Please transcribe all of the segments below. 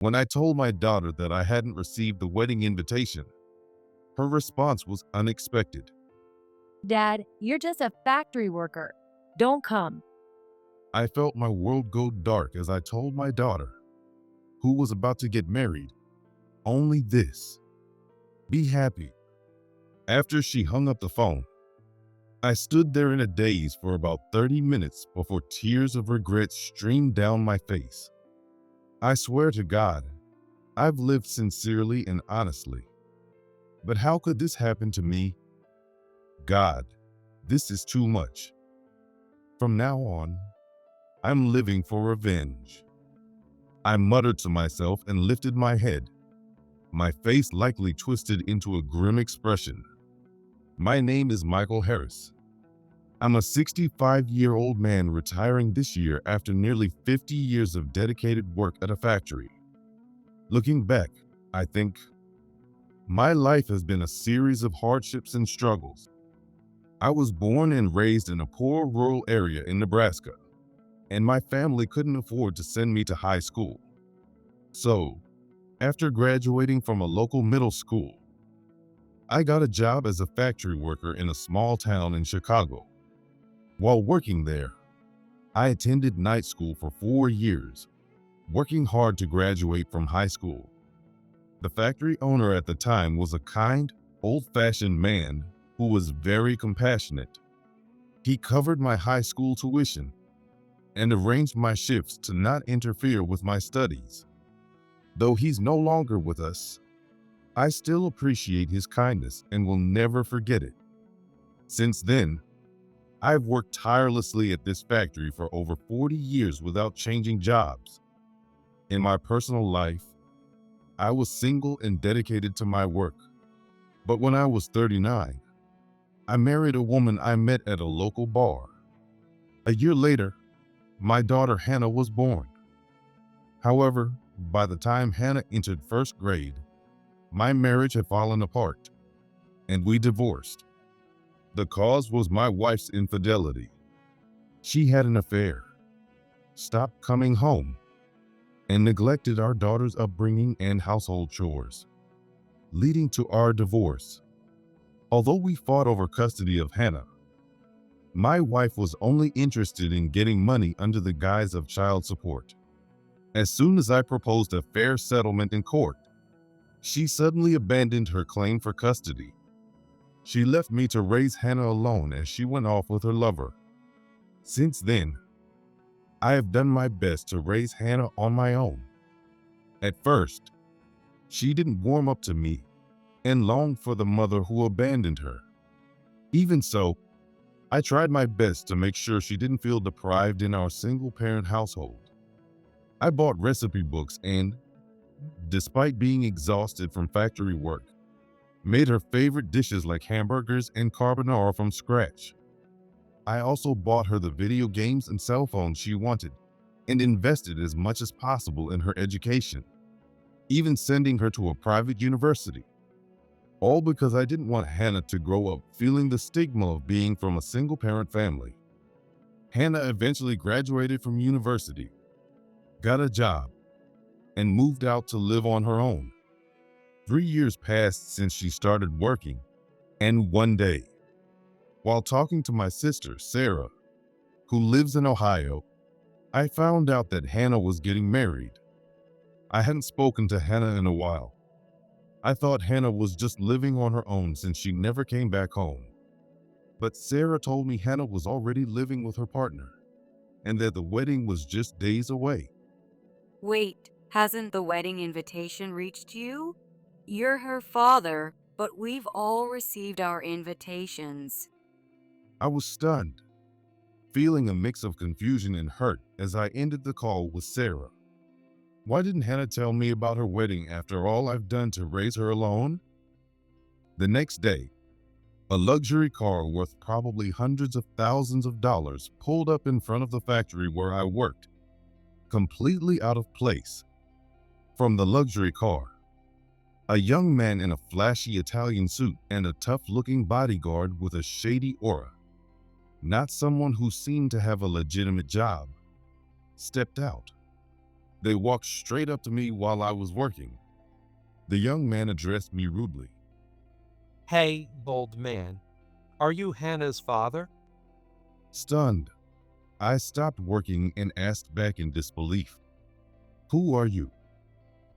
When I told my daughter that I hadn't received the wedding invitation, her response was unexpected. Dad, you're just a factory worker. Don't come. I felt my world go dark as I told my daughter, who was about to get married, only this: be happy. After she hung up the phone, I stood there in a daze for about 30 minutes before tears of regret streamed down my face. I swear to God, I've lived sincerely and honestly. But how could this happen to me? God, this is too much. From now on, I'm living for revenge. I muttered to myself and lifted my head, my face likely twisted into a grim expression. My name is Michael Harris. I'm a 65-year-old man retiring this year after nearly 50 years of dedicated work at a factory. Looking back, I think my life has been a series of hardships and struggles. I was born and raised in a poor rural area in Nebraska, and my family couldn't afford to send me to high school. So, after graduating from a local middle school, I got a job as a factory worker in a small town in Chicago. While working there, I attended night school for 4 years, working hard to graduate from high school. The factory owner at the time was a kind, old-fashioned man who was very compassionate. He covered my high school tuition and arranged my shifts to not interfere with my studies. Though he's no longer with us, I still appreciate his kindness and will never forget it. Since then, I've worked tirelessly at this factory for over 40 years without changing jobs. In my personal life, I was single and dedicated to my work. But when I was 39, I married a woman I met at a local bar. A year later, my daughter Hannah was born. However, by the time Hannah entered first grade, my marriage had fallen apart, and we divorced. The cause was my wife's infidelity. She had an affair, stopped coming home, and neglected our daughter's upbringing and household chores, leading to our divorce. Although we fought over custody of Hannah, my wife was only interested in getting money under the guise of child support. As soon as I proposed a fair settlement in court, she suddenly abandoned her claim for custody. She left me to raise Hannah alone as she went off with her lover. Since then, I have done my best to raise Hannah on my own. At first, she didn't warm up to me and longed for the mother who abandoned her. Even so, I tried my best to make sure she didn't feel deprived in our single-parent household. I bought recipe books and, despite being exhausted from factory work, made her favorite dishes like hamburgers and carbonara from scratch. I also bought her the video games and cell phones she wanted and invested as much as possible in her education, even sending her to a private university. All because I didn't want Hannah to grow up feeling the stigma of being from a single-parent family. Hannah eventually graduated from university, got a job, and moved out to live on her own. 3 years passed since she started working, and one day, while talking to my sister, Sarah, who lives in Ohio, I found out that Hannah was getting married. I hadn't spoken to Hannah in a while. I thought Hannah was just living on her own since she never came back home. But Sarah told me Hannah was already living with her partner, and that the wedding was just days away. Wait, hasn't the wedding invitation reached you? You're her father, but we've all received our invitations. I was stunned, feeling a mix of confusion and hurt as I ended the call with Sarah. Why didn't Hannah tell me about her wedding after all I've done to raise her alone? The next day, a luxury car worth probably hundreds of thousands of dollars pulled up in front of the factory where I worked, completely out of place. From the luxury car, a young man in a flashy Italian suit and a tough-looking bodyguard with a shady aura, not someone who seemed to have a legitimate job, stepped out. They walked straight up to me while I was working. The young man addressed me rudely. Hey, old man. Are you Hannah's father? Stunned, I stopped working and asked back in disbelief, "Who are you?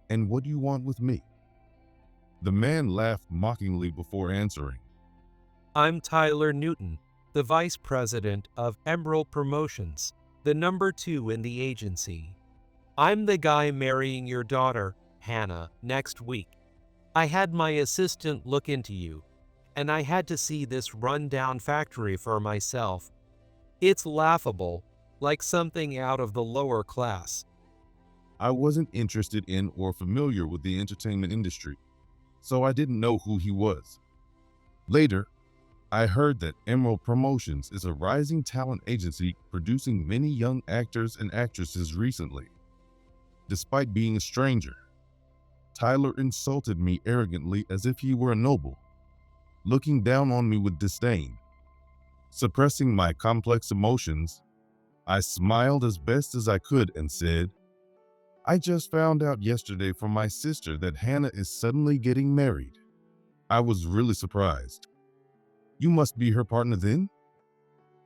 And what do you want with me?" The man laughed mockingly before answering. I'm Tyler Newton, the vice president of Emerald Promotions, the number 2 in the agency. I'm the guy marrying your daughter, Hannah, next week. I had my assistant look into you, and I had to see this run-down factory for myself. It's laughable, like something out of the lower class. I wasn't interested in or familiar with the entertainment industry, so I didn't know who he was. Later, I heard that Emerald Promotions is a rising talent agency producing many young actors and actresses recently. Despite being a stranger, Tyler insulted me arrogantly as if he were a noble, looking down on me with disdain. Suppressing my complex emotions, I smiled as best as I could and said, "I just found out yesterday from my sister that Hannah is suddenly getting married." I was really surprised. "You must be her partner then?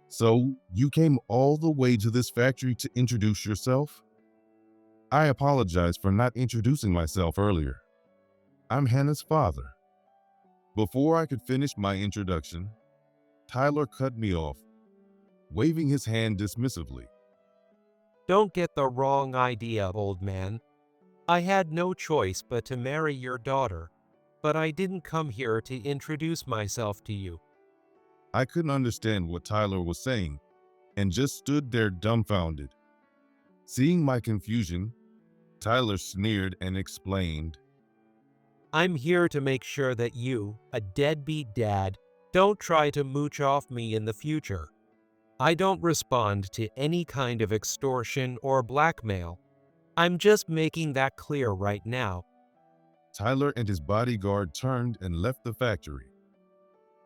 So you came all the way to this factory to introduce yourself?" I apologized for not introducing myself earlier. "I'm Hannah's father." Before I could finish my introduction, Tyler cut me off, waving his hand dismissively. Don't get the wrong idea, old man. I had no choice but to marry your daughter, but I didn't come here to introduce myself to you. I couldn't understand what Tyler was saying and just stood there dumbfounded. Seeing my confusion, Tyler sneered and explained, I'm here to make sure that you, a deadbeat dad, don't try to mooch off me in the future. I don't respond to any kind of extortion or blackmail. I'm just making that clear right now. Tyler and his bodyguard turned and left the factory,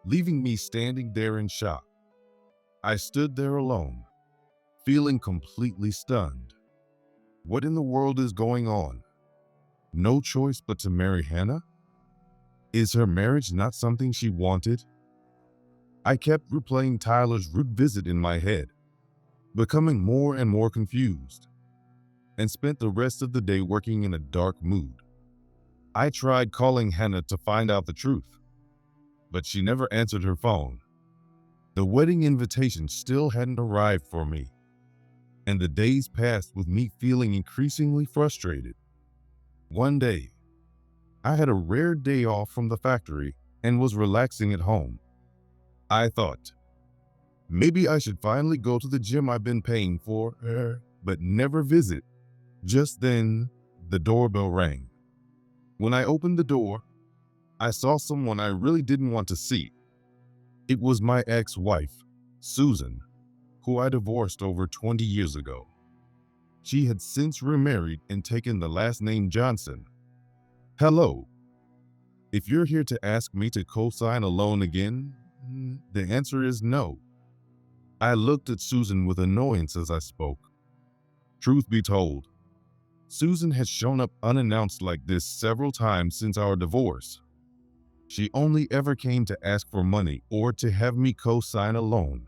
leaving me standing there in shock. I stood there alone, feeling completely stunned. What in the world is going on? No choice but to marry Hannah? Is her marriage not something she wanted? I kept replaying Tyler's rude visit in my head, becoming more and more confused, and spent the rest of the day working in a dark mood. I tried calling Hannah to find out the truth, but she never answered her phone. The wedding invitation still hadn't arrived for me, and the days passed with me feeling increasingly frustrated. One day, I had a rare day off from the factory and was relaxing at home. I thought, maybe I should finally go to the gym I've been paying for, but never visit. Just then, the doorbell rang. When I opened the door, I saw someone I really didn't want to see. It was my ex-wife, Susan, who I divorced over 20 years ago. She had since remarried and taken the last name Johnson. "Hello. If you're here to ask me to co-sign a loan again, the answer is no." I looked at Susan with annoyance as I spoke. Truth be told, Susan has shown up unannounced like this several times since our divorce. She only ever came to ask for money or to have me co-sign a loan.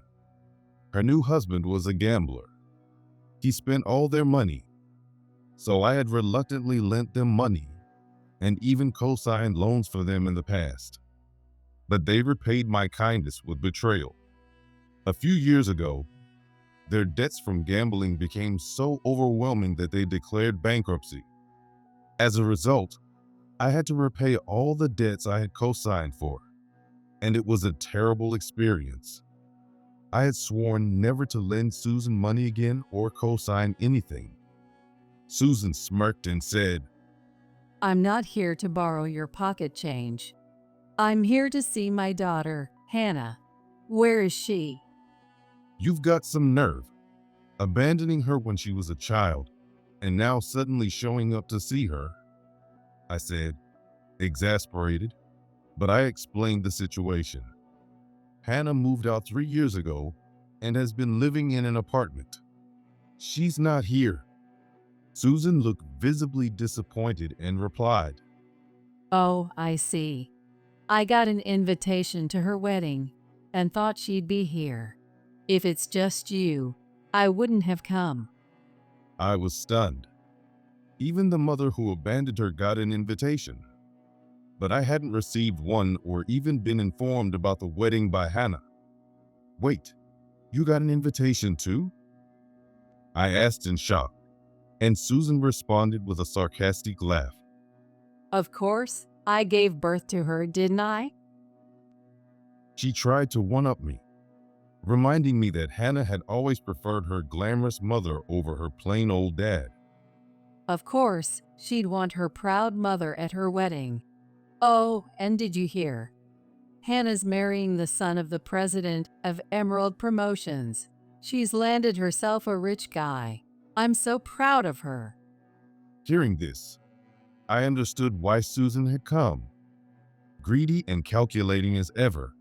Her new husband was a gambler. He spent all their money, so I had reluctantly lent them money and even co-signed loans for them in the past. But they repaid my kindness with betrayal. A few years ago, their debts from gambling became so overwhelming that they declared bankruptcy. As a result, I had to repay all the debts I had co-signed for, and it was a terrible experience. I had sworn never to lend Susan money again or co-sign anything. Susan smirked and said, I'm not here to borrow your pocket change. I'm here to see my daughter, Hannah. Where is she? "You've got some nerve, abandoning her when she was a child, and now suddenly showing up to see her," I said, exasperated, but I explained the situation. Hannah moved out 3 years ago and has been living in an apartment. She's not here. Susan looked visibly disappointed and replied, Oh, I see. I got an invitation to her wedding and thought she'd be here. If it's just you, I wouldn't have come. I was stunned. Even the mother who abandoned her got an invitation, but I hadn't received one or even been informed about the wedding by Hannah. Wait, you got an invitation too? I asked in shock, and Susan responded with a sarcastic laugh. Of course, I gave birth to her, didn't I? She tried to one-up me, reminding me that Hannah had always preferred her glamorous mother over her plain old dad. Of course, she'd want her proud mother at her wedding. Oh, and did you hear? Hannah's marrying the son of the president of Emerald Promotions. She's landed herself a rich guy. I'm so proud of her. Hearing this, I understood why Susan had come. Greedy and calculating as ever,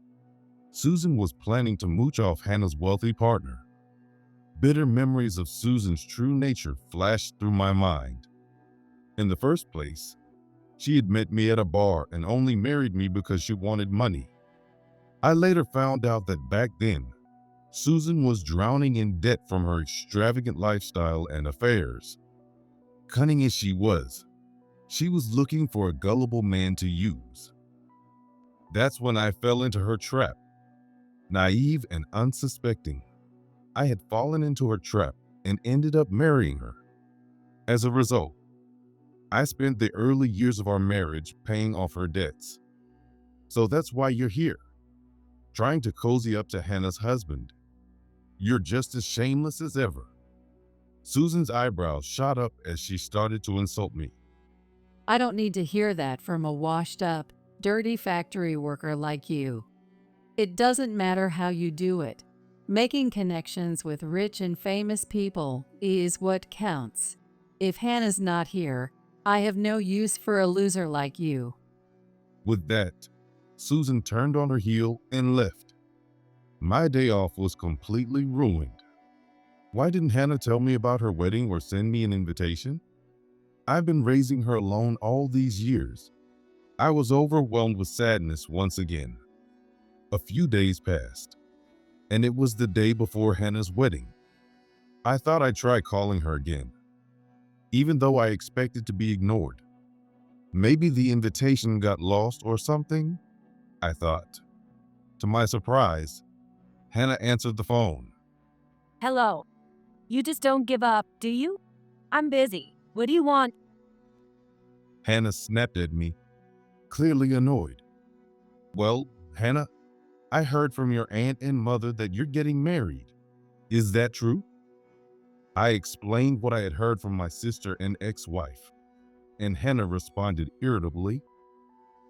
Susan was planning to mooch off Hannah's wealthy partner. Bitter memories of Susan's true nature flashed through my mind. In the first place, she had met me at a bar and only married me because she wanted money. I later found out that back then, Susan was drowning in debt from her extravagant lifestyle and affairs. Cunning as she was looking for a gullible man to use. That's when I fell into her trap. Naive and unsuspecting, I had fallen into her trap and ended up marrying her. As a result, I spent the early years of our marriage paying off her debts. So that's why you're here, trying to cozy up to Hannah's husband. You're just as shameless as ever. Susan's eyebrows shot up as she started to insult me. I don't need to hear that from a washed-up, dirty factory worker like you. It doesn't matter how you do it. Making connections with rich and famous people is what counts. If Hannah's not here, I have no use for a loser like you. With that, Susan turned on her heel and left. My day off was completely ruined. Why didn't Hannah tell me about her wedding or send me an invitation? I've been raising her alone all these years. I was overwhelmed with sadness once again. A few days passed, and it was the day before Hannah's wedding. I thought I'd try calling her again, even though I expected to be ignored. Maybe the invitation got lost or something, I thought. To my surprise, Hannah answered the phone. Hello. You just don't give up, do you? I'm busy. What do you want? Hannah snapped at me, clearly annoyed. Well, Hannah, I heard from your aunt and mother that you're getting married. Is that true? I explained what I had heard from my sister and ex-wife, and Hannah responded irritably.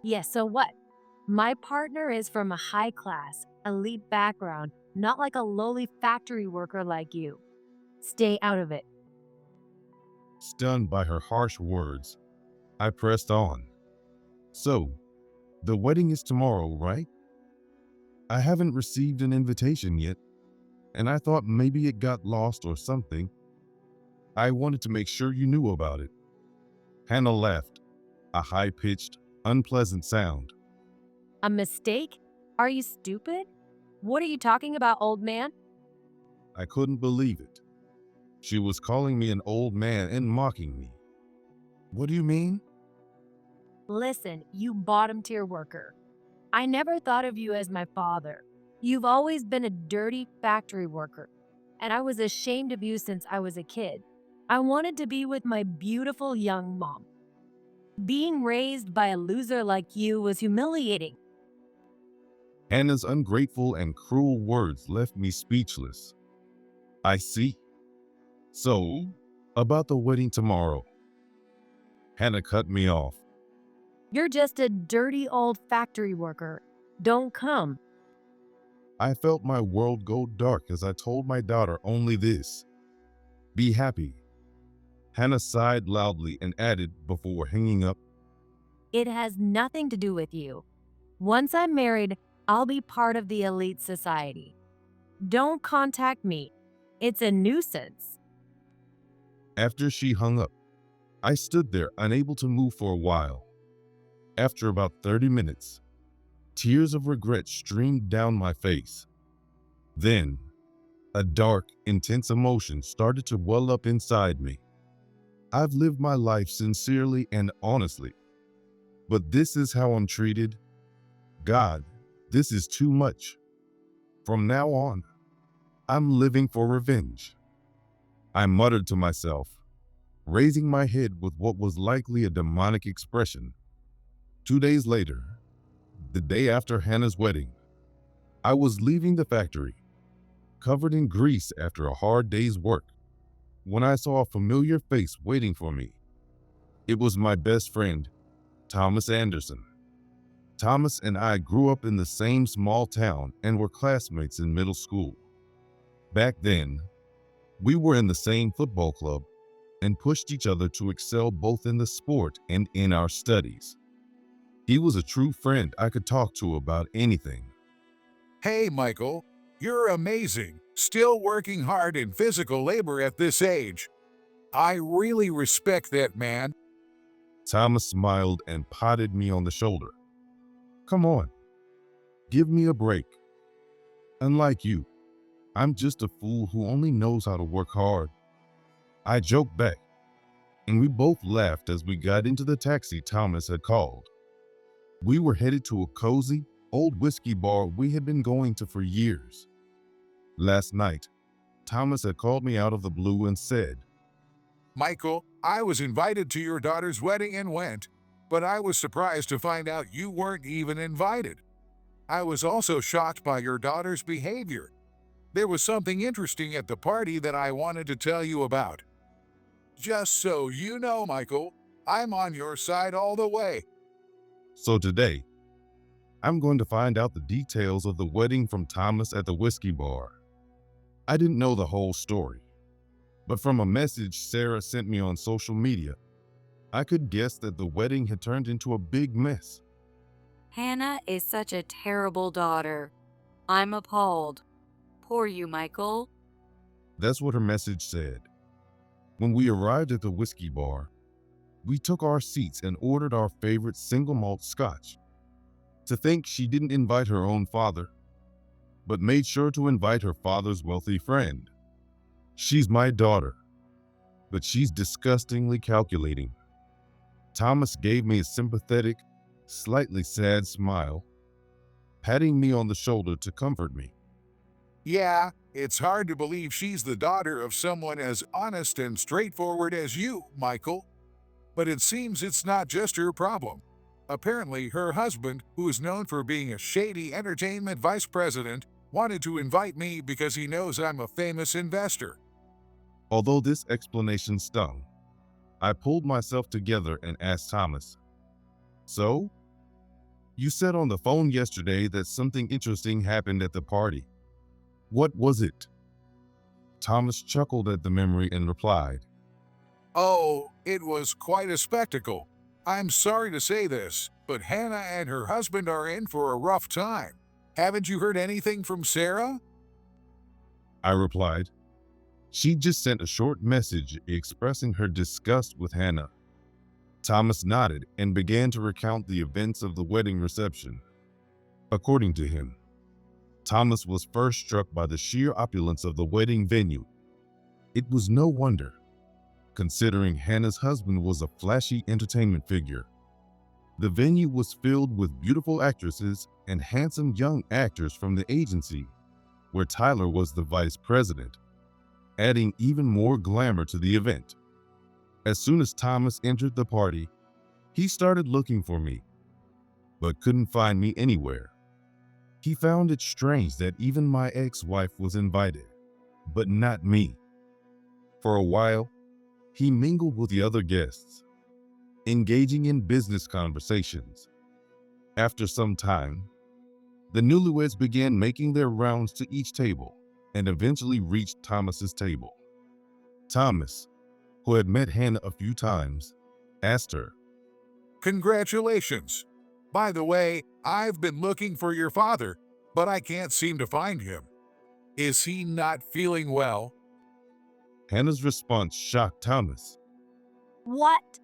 Yes, so what? My partner is from a high-class, elite background, not like a lowly factory worker like you. Stay out of it. Stunned by her harsh words, I pressed on. So, the wedding is tomorrow, right? I haven't received an invitation yet, and I thought maybe it got lost or something. I wanted to make sure you knew about it. Hannah laughed, a high-pitched, unpleasant sound. A mistake? Are you stupid? What are you talking about, old man? I couldn't believe it. She was calling me an old man and mocking me. What do you mean? Listen, you bottom-tier worker. I never thought of you as my father. You've always been a dirty factory worker, and I was ashamed of you since I was a kid. I wanted to be with my beautiful young mom. Being raised by a loser like you was humiliating. Hannah's ungrateful and cruel words left me speechless. I see. So, about the wedding tomorrow. Hannah cut me off. You're just a dirty old factory worker. Don't come. I felt my world go dark as I told my daughter only this. Be happy. Hannah sighed loudly and added before hanging up, It has nothing to do with you. Once I'm married, I'll be part of the elite society. Don't contact me. It's a nuisance. After she hung up, I stood there unable to move for a while. After about 30 minutes, tears of regret streamed down my face. Then, a dark, intense emotion started to well up inside me. I've lived my life sincerely and honestly, but this is how I'm treated? God, this is too much. From now on, I'm living for revenge. I muttered to myself, raising my head with what was likely a demonic expression. 2 days later, the day after Hannah's wedding, I was leaving the factory, covered in grease after a hard day's work, when I saw a familiar face waiting for me. It was my best friend, Thomas Anderson. Thomas and I grew up in the same small town and were classmates in middle school. Back then, we were in the same football club and pushed each other to excel both in the sport and in our studies. He was a true friend I could talk to about anything. Hey, Michael, you're amazing. Still working hard in physical labor at this age. I really respect that, man. Thomas smiled and patted me on the shoulder. Come on, give me a break. Unlike you, I'm just a fool who only knows how to work hard. I joked back, and we both laughed as we got into the taxi Thomas had called. We were headed to a cozy, old whiskey bar we had been going to for years. Last night, Thomas had called me out of the blue and said, Michael, I was invited to your daughter's wedding and went, but I was surprised to find out you weren't even invited. I was also shocked by your daughter's behavior. There was something interesting at the party that I wanted to tell you about. Just so you know, Michael, I'm on your side all the way. So today, I'm going to find out the details of the wedding from Thomas at the whiskey bar. I didn't know the whole story, but from a message Sarah sent me on social media, I could guess that the wedding had turned into a big mess. Hannah is such a terrible daughter. I'm appalled. Poor you, Michael. That's what her message said. When we arrived at the whiskey bar, we took our seats and ordered our favorite single malt scotch. To think she didn't invite her own father, but made sure to invite her father's wealthy friend. She's my daughter, but she's disgustingly calculating. Thomas gave me a sympathetic, slightly sad smile, patting me on the shoulder to comfort me. Yeah, it's hard to believe she's the daughter of someone as honest and straightforward as you, Michael. But it seems it's not just her problem. Apparently, her husband, who is known for being a shady entertainment vice president, wanted to invite me because he knows I'm a famous investor. Although this explanation stung, I pulled myself together and asked Thomas, So? You said on the phone yesterday that something interesting happened at the party. What was it? Thomas chuckled at the memory and replied, Oh, it was quite a spectacle. I'm sorry to say this, but Hannah and her husband are in for a rough time. Haven't you heard anything from Sarah? I replied. She just sent a short message expressing her disgust with Hannah. Thomas nodded and began to recount the events of the wedding reception. According to him, Thomas was first struck by the sheer opulence of the wedding venue. It was no wonder, considering Hannah's husband was a flashy entertainment figure. The venue was filled with beautiful actresses and handsome young actors from the agency, where Tyler was the vice president, adding even more glamour to the event. As soon as Thomas entered the party, he started looking for me, but couldn't find me anywhere. He found it strange that even my ex-wife was invited, but not me. For a while, he mingled with the other guests, engaging in business conversations. After some time, the newlyweds began making their rounds to each table and eventually reached Thomas's table. Thomas, who had met Hannah a few times, asked her, Congratulations. By the way, I've been looking for your father, but I can't seem to find him. Is he not feeling well? Hannah's response shocked Thomas. What?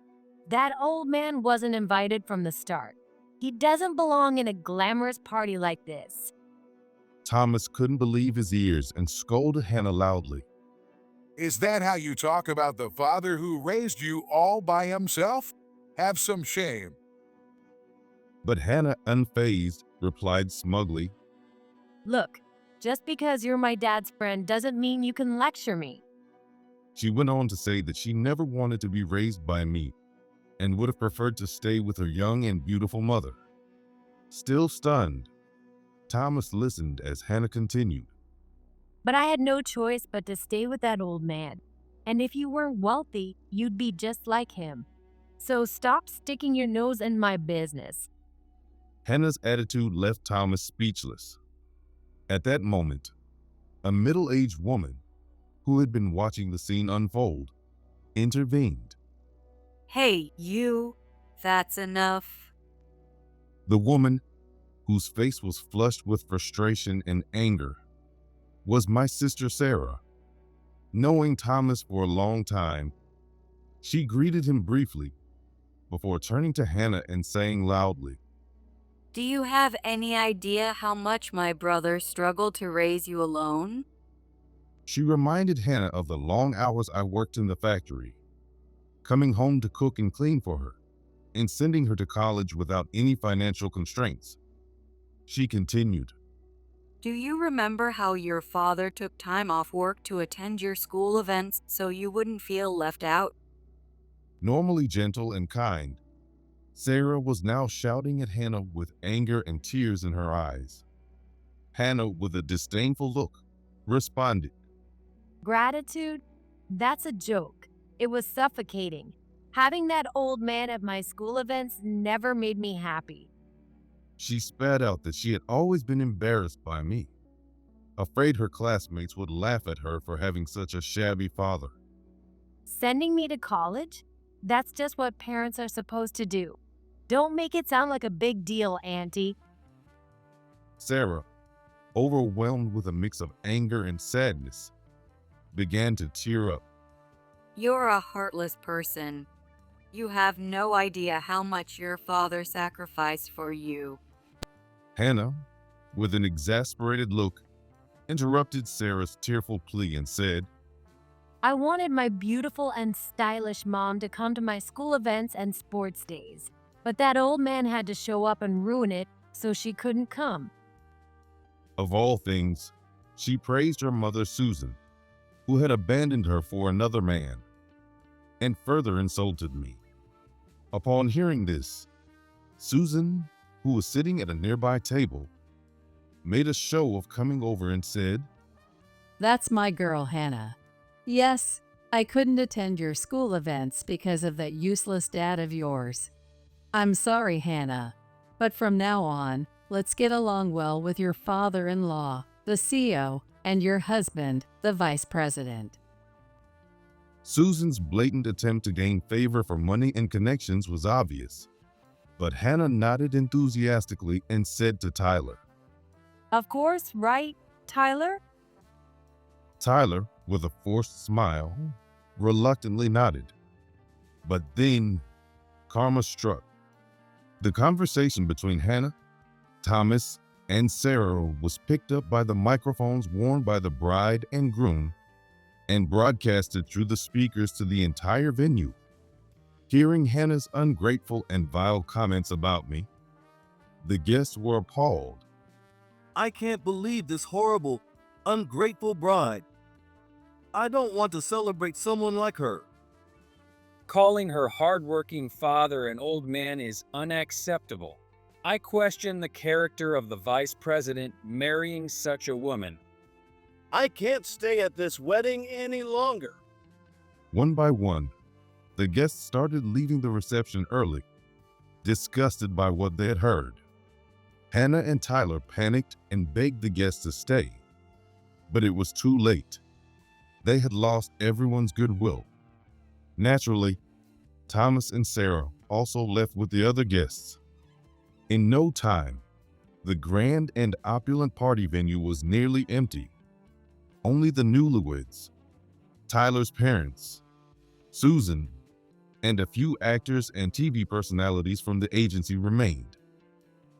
That old man wasn't invited from the start. He doesn't belong in a glamorous party like this. Thomas couldn't believe his ears and scolded Hannah loudly. Is that how you talk about the father who raised you all by himself? Have some shame. But Hannah, unfazed, replied smugly, Look, just because you're my dad's friend doesn't mean you can lecture me. She went on to say that she never wanted to be raised by me and would have preferred to stay with her young and beautiful mother. Still stunned, Thomas listened as Hannah continued. But I had no choice but to stay with that old man. And if you weren't wealthy, you'd be just like him. So stop sticking your nose in my business. Hannah's attitude left Thomas speechless. At that moment, a middle-aged woman, who had been watching the scene unfold, intervened. Hey, you. That's enough. The woman, whose face was flushed with frustration and anger, was my sister Sarah. Knowing Thomas for a long time, she greeted him briefly before turning to Hannah and saying loudly, Do you have any idea how much my brother struggled to raise you alone? She reminded Hannah of the long hours I worked in the factory, coming home to cook and clean for her, and sending her to college without any financial constraints. She continued, Do you remember how your father took time off work to attend your school events so you wouldn't feel left out? Normally gentle and kind, Sarah was now shouting at Hannah with anger and tears in her eyes. Hannah, with a disdainful look, responded, Gratitude? That's a joke. It was suffocating. Having that old man at my school events never made me happy. She spat out that she had always been embarrassed by me, afraid her classmates would laugh at her for having such a shabby father. Sending me to college? That's just what parents are supposed to do. Don't make it sound like a big deal, Auntie. Sarah, overwhelmed with a mix of anger and sadness, began to tear up. You're a heartless person. You have no idea how much your father sacrificed for you. Hannah, with an exasperated look, interrupted Sarah's tearful plea and said, I wanted my beautiful and stylish mom to come to my school events and sports days, but that old man had to show up and ruin it, so she couldn't come. Of all things, she praised her mother Susan, who had abandoned her for another man, and further insulted me. Upon hearing this, Susan, who was sitting at a nearby table, made a show of coming over and said, That's my girl, Hannah. Yes, I couldn't attend your school events because of that useless dad of yours. I'm sorry, Hannah, but from now on, let's get along well with your father-in-law, the CEO, and your husband, the vice president. Susan's blatant attempt to gain favor for money and connections was obvious, but Hannah nodded enthusiastically and said to Tyler. Of course, right, Tyler? Tyler, with a forced smile, reluctantly nodded. But then, karma struck. The conversation between Hannah, Thomas, and Sarah was picked up by the microphones worn by the bride and groom and broadcasted through the speakers to the entire venue. Hearing Hannah's ungrateful and vile comments about me, the guests were appalled. I can't believe this horrible, ungrateful bride. I don't want to celebrate someone like her. Calling her hardworking father an old man is unacceptable. I question the character of the vice president marrying such a woman. I can't stay at this wedding any longer. One by one, the guests started leaving the reception early, disgusted by what they had heard. Hannah and Tyler panicked and begged the guests to stay, but it was too late. They had lost everyone's goodwill. Naturally, Thomas and Sarah also left with the other guests. In no time, the grand and opulent party venue was nearly empty. Only the newlyweds, Tyler's parents, Susan, and a few actors and TV personalities from the agency remained.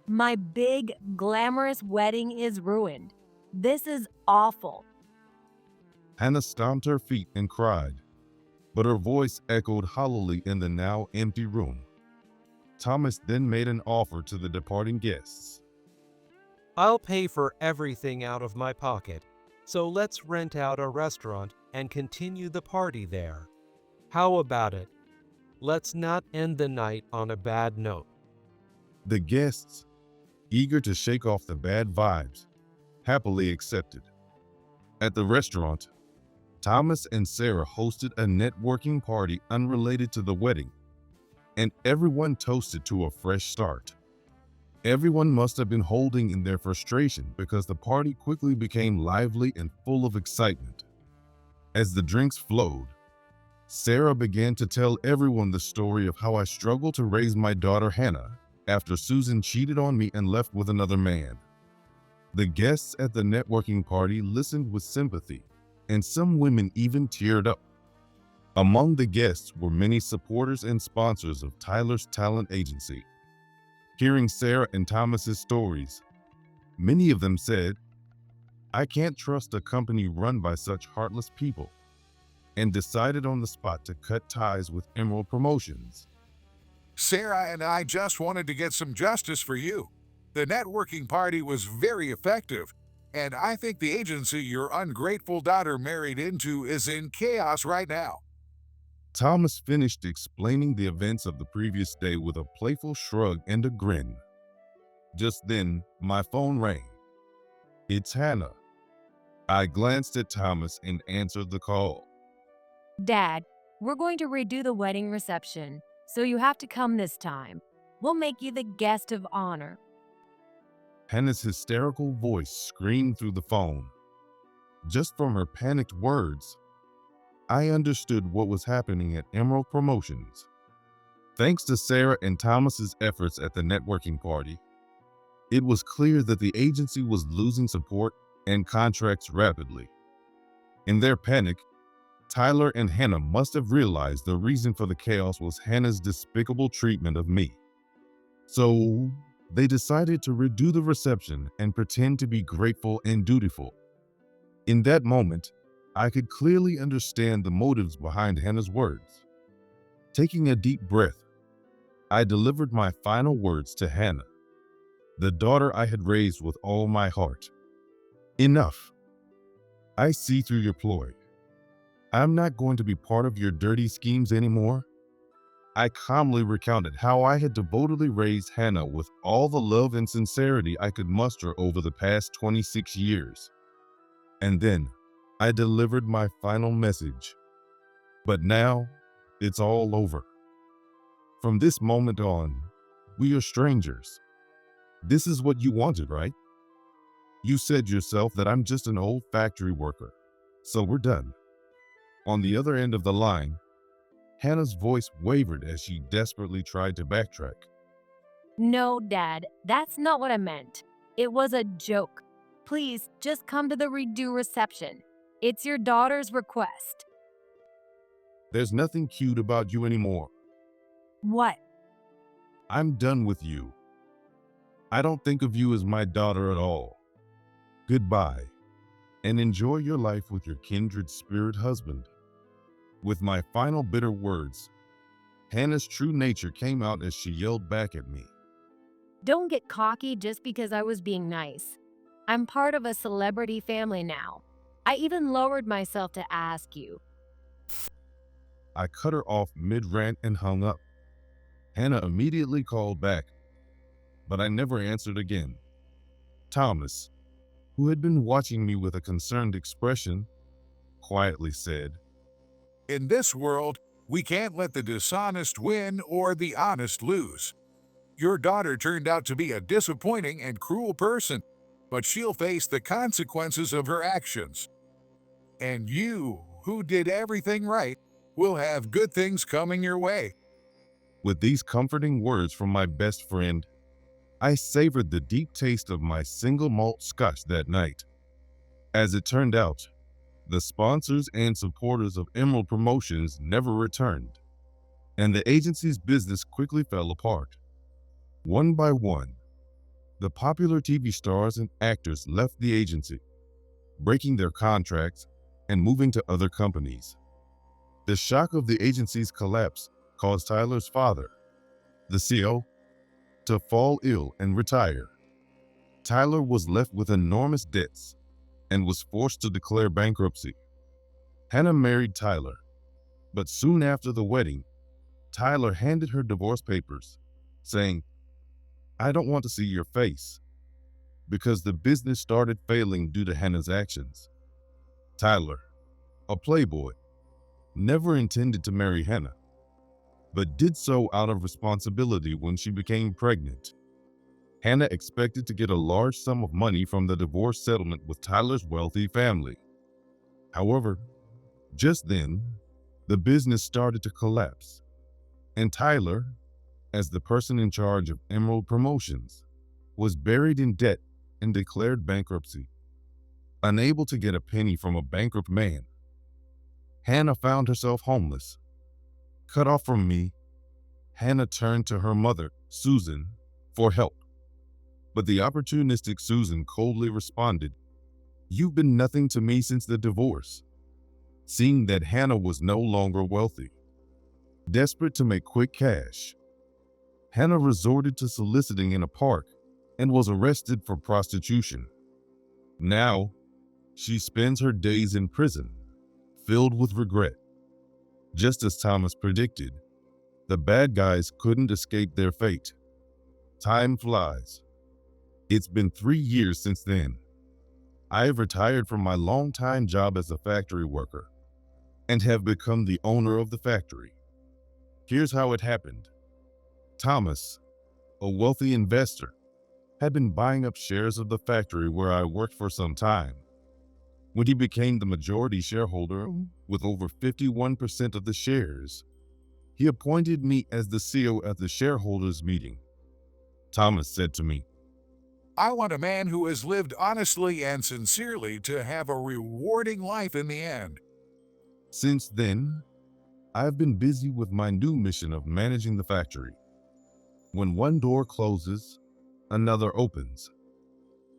My big, glamorous wedding is ruined. This is awful. Hannah stomped her feet and cried, but her voice echoed hollowly in the now empty room. Thomas then made an offer to the departing guests. I'll pay for everything out of my pocket, so let's rent out a restaurant and continue the party there. How about it? Let's not end the night on a bad note. The guests, eager to shake off the bad vibes, happily accepted. At the restaurant, Thomas and Sarah hosted a networking party unrelated to the wedding, and everyone toasted to a fresh start. Everyone must have been holding in their frustration because the party quickly became lively and full of excitement. As the drinks flowed, Sarah began to tell everyone the story of how I struggled to raise my daughter Hannah after Susan cheated on me and left with another man. The guests at the networking party listened with sympathy, and some women even teared up. Among the guests were many supporters and sponsors of Tyler's talent agency. Hearing Sarah and Thomas's stories, many of them said, "I can't trust a company run by such heartless people," and decided on the spot to cut ties with Emerald Promotions. Sarah and I just wanted to get some justice for you. The networking party was very effective, and I think the agency your ungrateful daughter married into is in chaos right now. Thomas finished explaining the events of the previous day with a playful shrug and a grin. Just then, my phone rang. It's Hannah. I glanced at Thomas and answered the call. Dad, we're going to redo the wedding reception, so you have to come this time. We'll make you the guest of honor. Hannah's hysterical voice screamed through the phone. Just from her panicked words, I understood what was happening at Emerald Promotions. Thanks to Sarah and Thomas's efforts at the networking party, it was clear that the agency was losing support and contracts rapidly. In their panic, Tyler and Hannah must have realized the reason for the chaos was Hannah's despicable treatment of me. So, they decided to redo the reception and pretend to be grateful and dutiful. In that moment, I could clearly understand the motives behind Hannah's words. Taking a deep breath, I delivered my final words to Hannah, the daughter I had raised with all my heart. Enough. I see through your ploy. I'm not going to be part of your dirty schemes anymore. I calmly recounted how I had devotedly raised Hannah with all the love and sincerity I could muster over the past 26 years. And then I delivered my final message. But now, it's all over. From this moment on, we are strangers. This is what you wanted, right? You said yourself that I'm just an old factory worker, so we're done. On the other end of the line, Hannah's voice wavered as she desperately tried to backtrack. No, Dad, that's not what I meant. It was a joke. Please, just come to the redo reception. It's your daughter's request. There's nothing cute about you anymore. What? I'm done with you. I don't think of you as my daughter at all. Goodbye, and enjoy your life with your kindred spirit husband. With my final bitter words, Hannah's true nature came out as she yelled back at me. Don't get cocky just because I was being nice. I'm part of a celebrity family now. I even lowered myself to ask you. I cut her off mid-rant and hung up. Hannah immediately called back, but I never answered again. Thomas, who had been watching me with a concerned expression, quietly said, In this world, we can't let the dishonest win or the honest lose. Your daughter turned out to be a disappointing and cruel person, but she'll face the consequences of her actions. And you, who did everything right, will have good things coming your way. With these comforting words from my best friend, I savored the deep taste of my single malt scotch that night. As it turned out, The sponsors and supporters of Emerald Promotions never returned, and the agency's business quickly fell apart. One by one, the popular TV stars and actors left the agency, breaking their contracts and moving to other companies. The shock of the agency's collapse caused Tyler's father, the CEO, to fall ill and retire. Tyler was left with enormous debts and was forced to declare bankruptcy. Hannah married Tyler, but soon after the wedding, Tyler handed her divorce papers, saying, "I don't want to see your face," because the business started failing due to Hannah's actions. Tyler, a playboy, never intended to marry Hannah, but did so out of responsibility when she became pregnant. Hannah expected to get a large sum of money from the divorce settlement with Tyler's wealthy family. However, just then, the business started to collapse, and Tyler, as the person in charge of Emerald Promotions, was buried in debt and declared bankruptcy. Unable to get a penny from a bankrupt man, Hannah found herself homeless. Cut off from me, Hannah turned to her mother, Susan, for help. But the opportunistic Susan coldly responded, "You've been nothing to me since the divorce." Seeing that Hannah was no longer wealthy, desperate to make quick cash, Hannah resorted to soliciting in a park and was arrested for prostitution. Now, she spends her days in prison, filled with regret. Just as Thomas predicted, the bad guys couldn't escape their fate. Time flies. It's been 3 years since then. I have retired from my long-time job as a factory worker and have become the owner of the factory. Here's how it happened. Thomas, a wealthy investor, had been buying up shares of the factory where I worked for some time. When he became the majority shareholder with over 51% of the shares, he appointed me as the CEO at the shareholders' meeting. Thomas said to me, I want a man who has lived honestly and sincerely to have a rewarding life in the end. Since then, I've been busy with my new mission of managing the factory. When one door closes, another opens.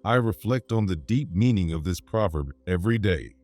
I reflect on the deep meaning of this proverb every day.